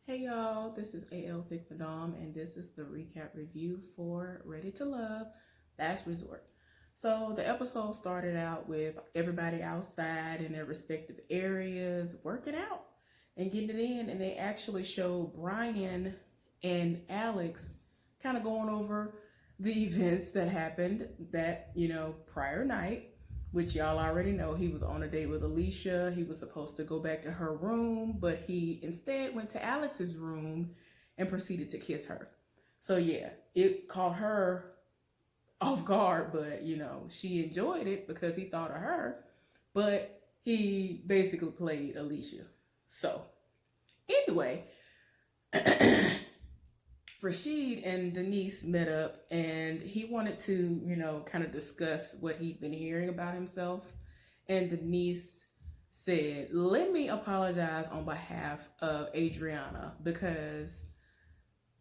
Hey y'all, this is AL Thick Madame, and this is the recap review for Ready to Love Last Resort. So, the episode started out with everybody outside in their respective areas working out and getting it in, and they actually showed Brian and Alex kind of going over the events that happened that, prior night, which y'all already know. He was on a date with Alicia. He was supposed to go back to her room, but he instead went to Alex's room and proceeded to kiss her. So yeah, it caught her off guard, but she enjoyed it because he thought of her, but he basically played Alicia. So anyway, Rashid and Denise met up, and he wanted to, kind of discuss what he'd been hearing about himself. And Denise said, "Let me apologize on behalf of Adriana, because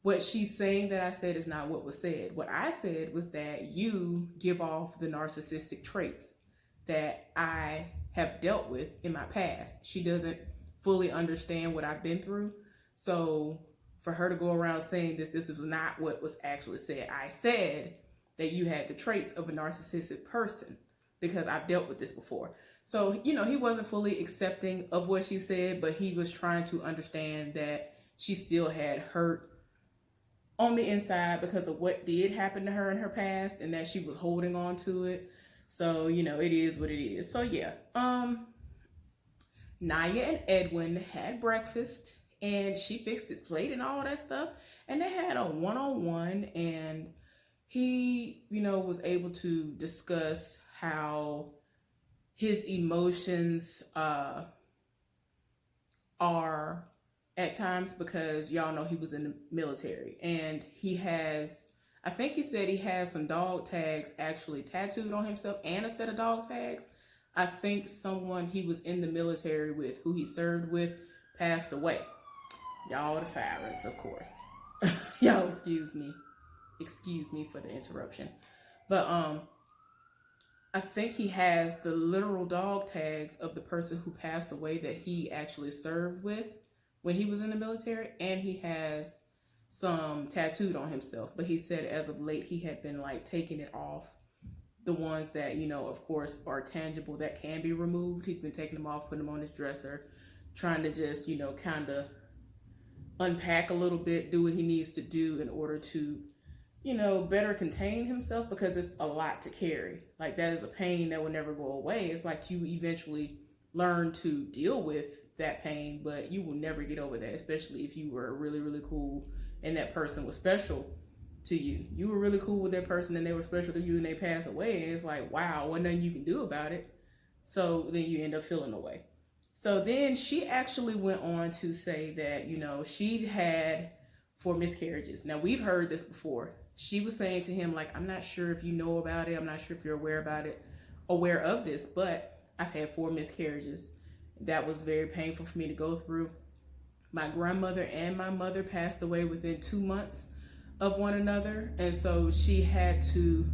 what she's saying that I said is not what was said. What I said was that you give off the narcissistic traits that I have dealt with in my past. She doesn't fully understand what I've been through. So for her to go around saying this was not what was actually said. I said that you had the traits of a narcissistic person because I've dealt with this before." So, he wasn't fully accepting of what she said, but he was trying to understand that she still had hurt on the inside because of what did happen to her in her past, and that she was holding on to it. So, it is what it is. So yeah, Naya and Edwin had breakfast, and she fixed his plate and all that stuff, and they had a one-on-one, and he, was able to discuss how his emotions are at times, because y'all know he was in the military, and I think he said he has some dog tags actually tattooed on himself and a set of dog tags. I think someone he was in the military with, who he served with, passed away. Y'all, the sirens, of course. Y'all, excuse me for the interruption. But I think he has the literal dog tags of the person who passed away that he actually served with when he was in the military, and he has some tattooed on himself. But he said as of late he had been taking it off. The ones that, of course, are tangible that can be removed. He's been taking them off, putting them on his dresser, trying to just, kind of unpack a little bit, do what he needs to do in order to, better contain himself, because it's a lot to carry. That is a pain that will never go away. It's like you eventually learn to deal with that pain, but you will never get over that, especially if you were really, really cool and that person was special to you. You were really cool with that person and they were special to you, and they pass away, and it's like, wow, what nothing you can do about it. So then you end up feeling away. So then she actually went on to say that, she'd had 4 miscarriages. Now, we've heard this before. She was saying to him, I'm not sure if you know about it. I'm not sure if you're aware of this, but I've had 4 miscarriages. That was very painful for me to go through. My grandmother and my mother passed away within 2 months of one another, and so she had to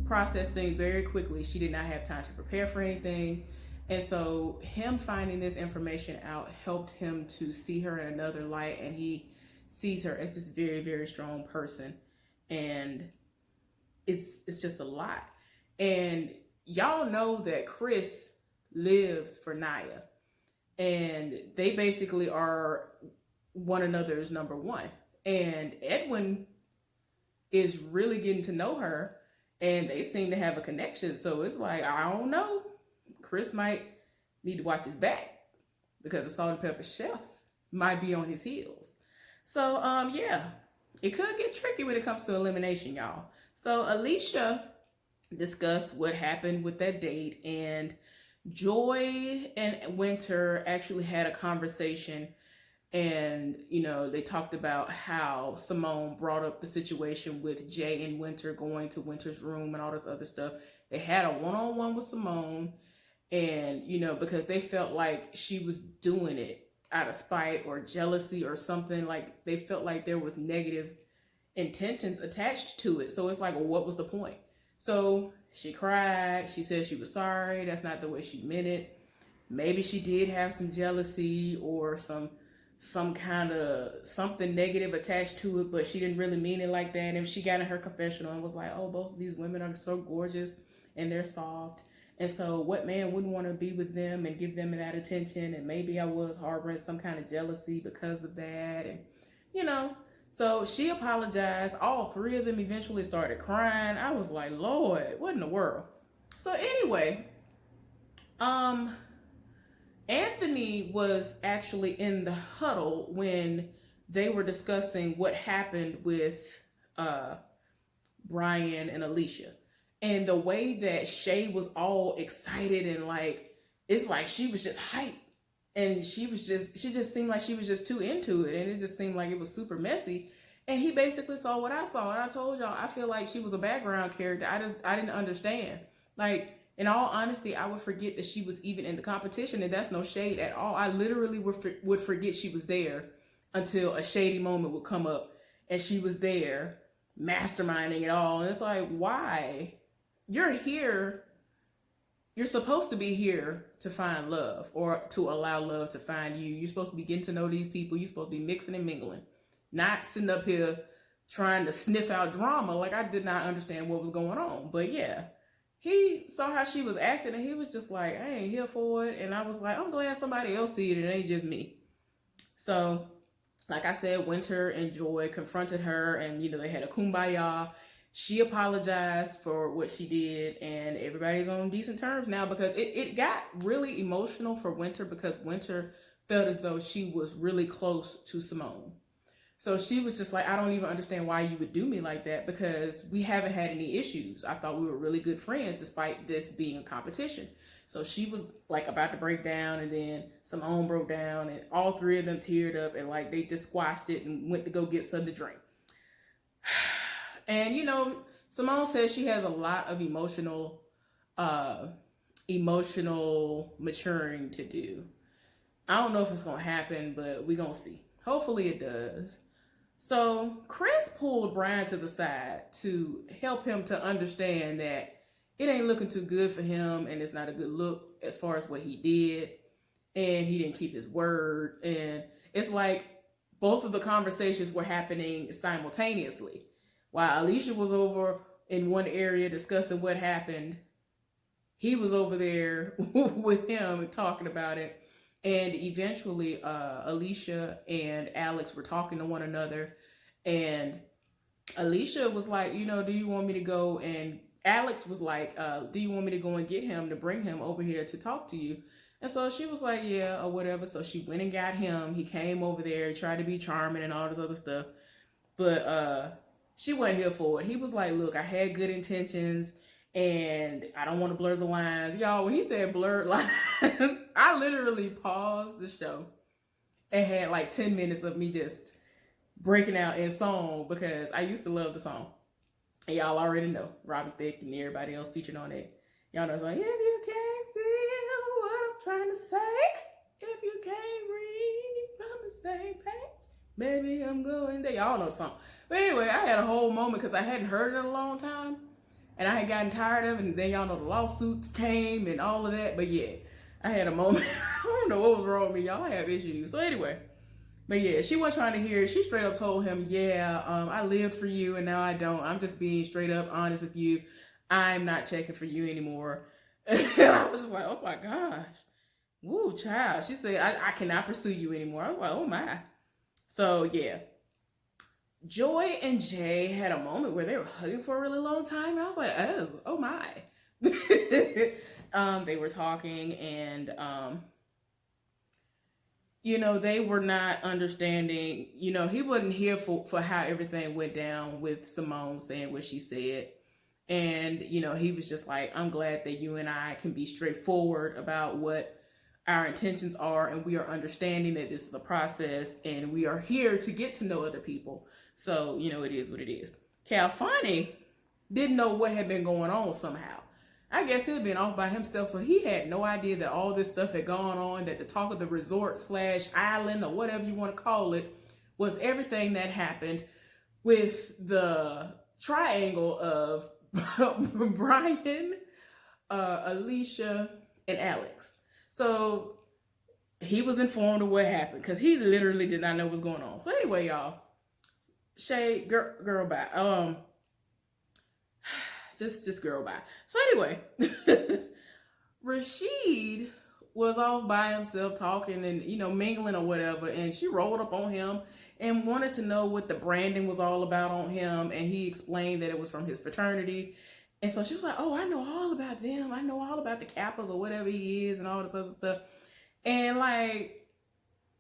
process things very quickly. She did not have time to prepare for anything, and so him finding this information out helped him to see her in another light, and he sees her as this very, very strong person, and it's just a lot. And y'all know that Chris lives for Naya, and they basically are one another's number one. And Edwin is really getting to know her, and they seem to have a connection. So it's like, I don't know. Chris might need to watch his back, because the salt and pepper chef might be on his heels. So yeah, it could get tricky when it comes to elimination, y'all. So Alicia discussed what happened with that date, and Joy and Winter actually had a conversation, and they talked about how Simone brought up the situation with Jay and Winter going to Winter's room and all this other stuff. They had a one-on-one with Simone, and because they felt like she was doing it out of spite or jealousy or something. They felt like there was negative intentions attached to it. So it's like, well, what was the point? So she cried. She said she was sorry. That's not the way she meant it. Maybe she did have some jealousy or some some kind of something negative attached to it, but she didn't really mean it like that. And she got in her confessional and was like, oh, both of these women are so gorgeous and they're soft. And so what man wouldn't want to be with them and give them that attention? And maybe I was harboring some kind of jealousy because of that. And, you know, so she apologized. All three of them eventually started crying. I was like, Lord, what in the world? So anyway, Anthony was actually in the huddle when they were discussing what happened with Brian and Alicia. And the way that Shay was all excited and like, it's like she was just hyped. And she just seemed like she was just too into it. And it just seemed like it was super messy. And he basically saw what I saw. And I told y'all, I feel like she was a background character. I didn't understand. Like, in all honesty, I would forget that she was even in the competition. And that's no shade at all. I literally would forget she was there until a shady moment would come up. And she was there masterminding it all. And it's like, why? You're here. You're supposed to be here to find love or to allow love to find you. You're supposed to be getting to know these people. You're supposed to be mixing and mingling, not sitting up here trying to sniff out drama. Like, I did not understand what was going on. But yeah, he saw how she was acting and he was just like, I ain't here for it. And I was like, I'm glad somebody else see it. It ain't just me. So, like I said, Winter and Joy confronted her and, you know, they had a kumbaya. She apologized for what she did and everybody's on decent terms now, because it got really emotional for Winter, because Winter felt as though she was really close to Simone. So she was just like, I don't even understand why you would do me like that, because we haven't had any issues. I thought we were really good friends despite this being a competition. So she was like about to break down, and then Simone broke down and all three of them teared up and like they just squashed it and went to go get something to drink. And, you know, Simone says she has a lot of emotional maturing to do. I don't know if it's going to happen, but we're going to see. Hopefully it does. So Chris pulled Brian to the side to help him to understand that it ain't looking too good for him, and it's not a good look as far as what he did. And he didn't keep his word. And it's like both of the conversations were happening simultaneously. While Alicia was over in one area discussing what happened, he was over there with him and talking about it. And eventually, Alicia and Alex were talking to one another. And Alicia was like, you know, do you want me to go? And Alex was like, do you want me to go and get him to bring him over here to talk to you? And so she was like, yeah, or whatever. So she went and got him. He came over there, tried to be charming and all this other stuff. But she wasn't here for it. He was like, look, I had good intentions and I don't want to blur the lines. Y'all, when he said blurred lines, I literally paused the show and had like 10 minutes of me just breaking out in song, because I used to love the song. And y'all already know Robin Thicke and everybody else featured on it. Y'all know it's like, if you can't feel what I'm trying to say, if you can't read from the same page, maybe I'm going there. Y'all know the song. But anyway, I had a whole moment because I hadn't heard it in a long time. And I had gotten tired of it. And then y'all know the lawsuits came and all of that. But yeah, I had a moment. I don't know what was wrong with me. Y'all have issues. So anyway. But yeah, she wasn't trying to hear it. She straight up told him, yeah, I lived for you and now I don't. I'm just being straight up honest with you. I'm not checking for you anymore. And I was just like, oh my gosh. Woo, child. She said, I cannot pursue you anymore. I was like, oh my. So yeah. Joy and Jay had a moment where they were hugging for a really long time. And I was like, oh my. They were talking and, you know, they were not understanding, you know, he wasn't here for how everything went down with Simone saying what she said. And, you know, he was just like, I'm glad that you and I can be straightforward about what our intentions are, and we are understanding that this is a process and we are here to get to know other people. So, you know, it is what it is. Calfani didn't know what had been going on somehow. I guess he had been off by himself, so he had no idea that all this stuff had gone on, that the talk of the resort / island or whatever you want to call it was everything that happened with the triangle of Brian, Alicia, and Alex. So he was informed of what happened because he literally did not know what was going on. So anyway, y'all, Shay, girl, bye. Just girl, bye. So anyway, Rashid was off by himself talking and mingling or whatever, and she rolled up on him and wanted to know what the branding was all about on him, and he explained that it was from his fraternity. And so she was like, oh, I know all about them. I know all about the Kappas or whatever he is and all this other stuff. And like,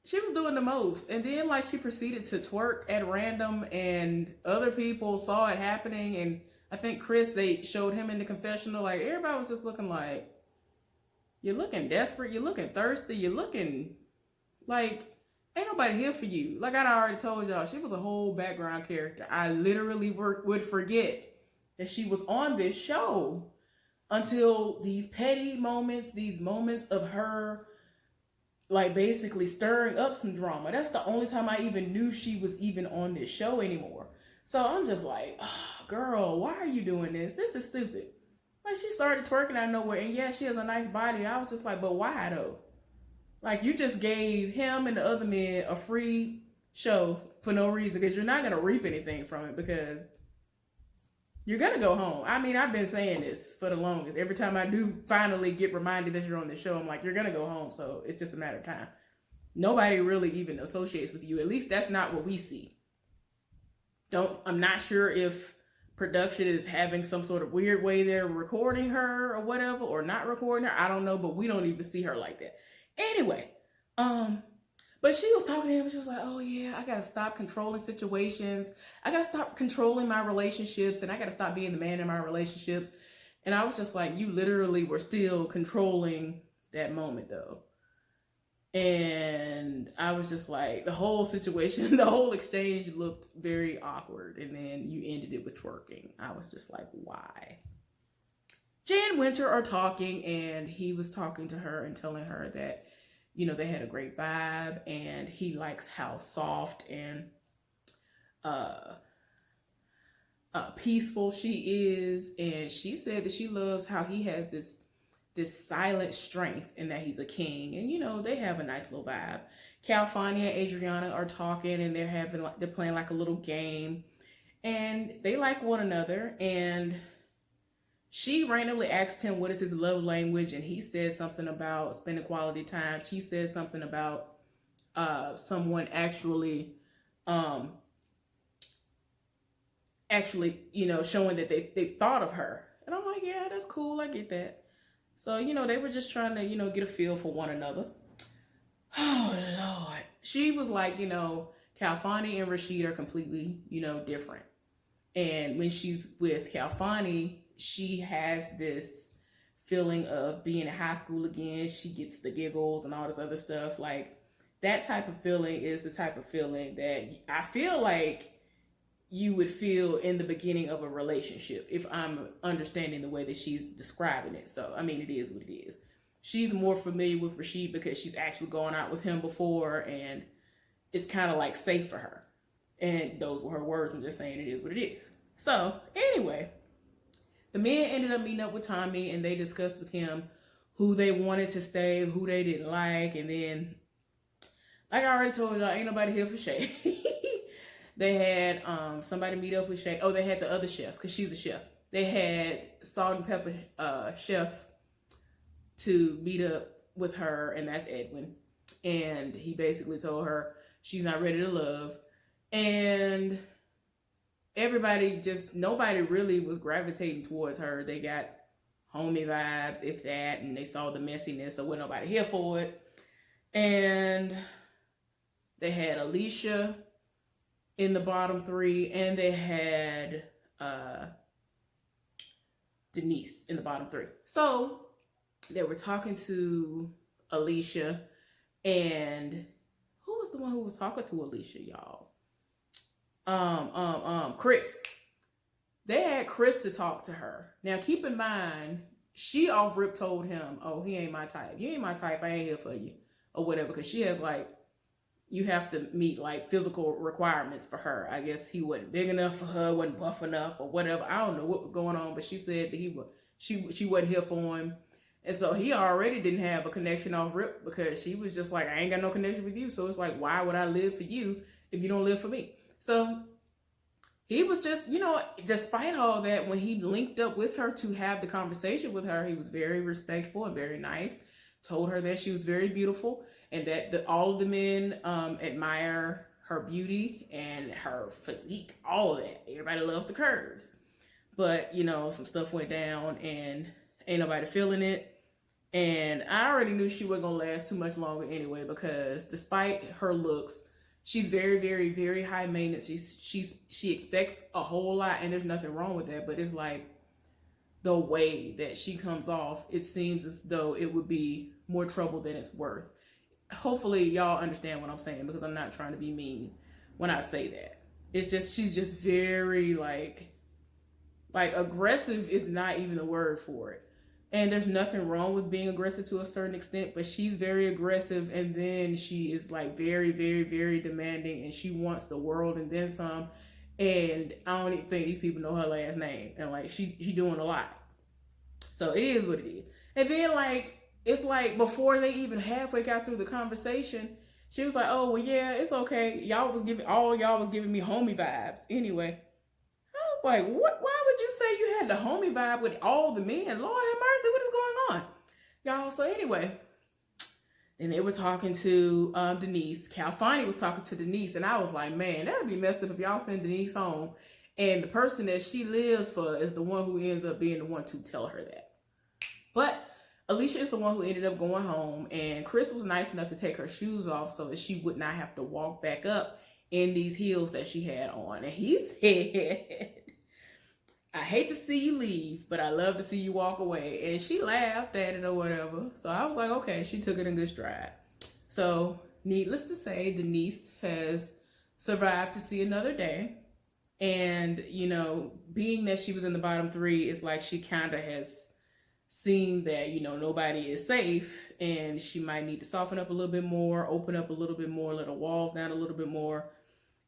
she was doing the most. And then like she proceeded to twerk at random, and other people saw it happening. And I think Chris, they showed him in the confessional. Like, everybody was just looking like, you're looking desperate, you're looking thirsty, you're looking like ain't nobody here for you. Like I already told y'all, she was a whole background character. I literally would forget that she was on this show until these petty moments, these moments of her like basically stirring up some drama. That's the only time I even knew she was even on this show anymore. So I'm just like, oh, girl, why are you doing this? This is stupid. Like, she started twerking out of nowhere, and yeah, she has a nice body. I was just like, but why though? Like, you just gave him and the other men a free show for no reason, because you're not gonna reap anything from it, because you're gonna go home. I mean, I've been saying this for the longest. Every time I do finally get reminded that you're on the show, I'm like, you're gonna go home, so it's just a matter of time. Nobody really even associates with you. At least that's not what we see. I'm not sure if production is having some sort of weird way they're recording her or whatever, or not recording her. I don't know, but we don't even see her like that. Anyway, but she was talking to him. She was like, oh yeah, I gotta stop controlling situations. I gotta stop controlling my relationships, and I gotta stop being the man in my relationships. And I was just like, you literally were still controlling that moment though. And I was just like, the whole situation, the whole exchange looked very awkward. And then you ended it with twerking. I was just like, why? Jay and Winter are talking, and he was talking to her and telling her that, they had a great vibe, and he likes how soft and peaceful she is. And she said that she loves how he has this silent strength, and that he's a king. And they have a nice little vibe. California and Adriana are talking, and they're playing like a little game, and they like one another. And she randomly asked him what is his love language, and he said something about spending quality time. She said something about someone actually showing that they thought of her. And I'm like, yeah, that's cool, I get that. So, they were just trying to, get a feel for one another. Oh, Lord. She was like, Kalfani and Rashid are completely, different. And when she's with Kalfani, she has this feeling of being in high school again. She gets the giggles and all this other stuff. Like, that type of feeling is the type of feeling that I feel like you would feel in the beginning of a relationship, if I'm understanding the way that she's describing it. So, I mean, it is what it is. She's more familiar with Rashid because she's actually gone out with him before, and it's kind of like safe for her. And those were her words. I'm just saying it is what it is. So, anyway, the men ended up meeting up with Tommy, and they discussed with him who they wanted to stay, who they didn't like. And then, like I already told y'all, ain't nobody here for Shay. They had somebody meet up with Shay. Oh, they had the other chef, because she's a chef. They had Salt and Pepper chef to meet up with her, and that's Edwin. And he basically told her she's not ready to love. And nobody really was gravitating towards her. They got homie vibes, if that, and they saw the messiness, so wasn't nobody here for it. And they had Alicia in the bottom three, and they had Denise in the bottom three. So they were talking to Alicia, and who was the one who was talking to Alicia, y'all? Chris. They had Chris to talk to her. Now keep in mind, she off rip told him, oh, he ain't my type. You ain't my type, I ain't here for you, or whatever, because she has like, you have to meet like physical requirements for her. I guess he wasn't big enough for her, wasn't buff enough or whatever. I don't know what was going on, but she said that she wasn't here for him. And so he already didn't have a connection off rip because she was just like, I ain't got no connection with you. So it's like, why would I live for you if you don't live for me? So he was just, despite all that, when he linked up with her to have the conversation with her, he was very respectful and very nice. Told her that she was very beautiful and that all of the men admire her beauty and her physique, all of that. Everybody loves the curves. But, some stuff went down and ain't nobody feeling it. And I already knew she wasn't going to last too much longer anyway, because despite her looks, she's very, very, very high maintenance. She expects a whole lot, and there's nothing wrong with that. But it's like the way that she comes off, it seems as though it would be more trouble than it's worth. Hopefully y'all understand what I'm saying, because I'm not trying to be mean when I say that. It's just, she's just very like aggressive is not even the word for it. And there's nothing wrong with being aggressive to a certain extent, but she's very aggressive, and then she is like very, very, very demanding, and she wants the world and then some. And I don't even think these people know her last name, and like she doing a lot. So it is what it is. And then it's like before they even halfway got through the conversation, she was like, "Oh well, yeah, it's okay. Y'all was giving me homie vibes anyway." I was like, "What? Why would you say you had the homie vibe with all the men? Lord have mercy, what is going on, y'all?" So anyway, and they were talking to Denise. Calfani was talking to Denise, and I was like, "Man, that would be messed up if y'all send Denise home, and the person that she lives for is the one who ends up being the one to tell her that." But Alicia is the one who ended up going home, and Chris was nice enough to take her shoes off so that she would not have to walk back up in these heels that she had on. And he said, "I hate to see you leave, but I love to see you walk away." And she laughed at it or whatever. So I was like, okay, she took it in good stride. So needless to say, Denise has survived to see another day. And, being that she was in the bottom three, it's like she kind of has seen that, nobody is safe, and she might need to soften up a little bit more, open up a little bit more, let her walls down a little bit more,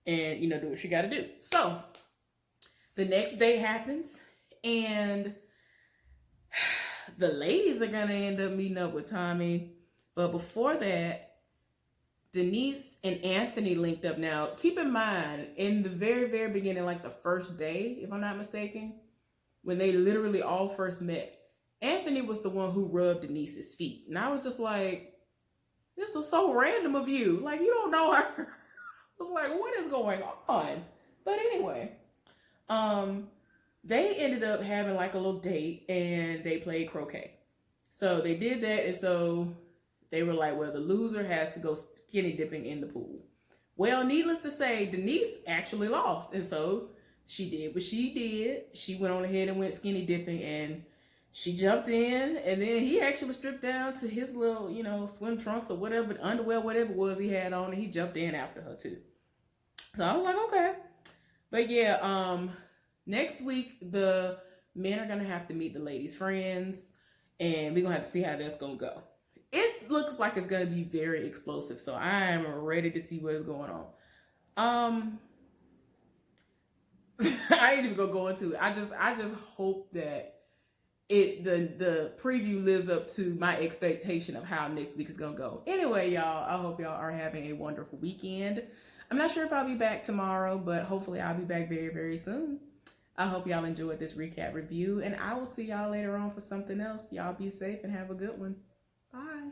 and, do what she got to do. So the next day happens, and the ladies are going to end up meeting up with Tommy. But before that, Denise and Anthony linked up. Now, keep in mind, in the very, very beginning, like the first day, if I'm not mistaken, when they literally all first met, Anthony was the one who rubbed Denise's feet. And I was just like, this was so random of you. Like, you don't know her. I was like, what is going on? But anyway, they ended up having like a little date, and they played croquet. So they did that, and so they were like, well, the loser has to go skinny dipping in the pool. Well, needless to say, Denise actually lost. And so she did what she did. She went on ahead and went skinny dipping, and she jumped in, and then he actually stripped down to his little, swim trunks or whatever, underwear, whatever it was he had on, and he jumped in after her too. So I was like, okay. But yeah, next week, the men are going to have to meet the ladies' friends, and we're going to have to see how that's going to go. It looks like it's going to be very explosive, so I am ready to see what is going on. I ain't even going to go into it. I just hope that the preview lives up to my expectation of how next week is going to go. Anyway, y'all, I hope y'all are having a wonderful weekend. I'm not sure if I'll be back tomorrow, but hopefully I'll be back very, very soon. I hope y'all enjoyed this recap review, and I will see y'all later on for something else. Y'all be safe and have a good one. Bye.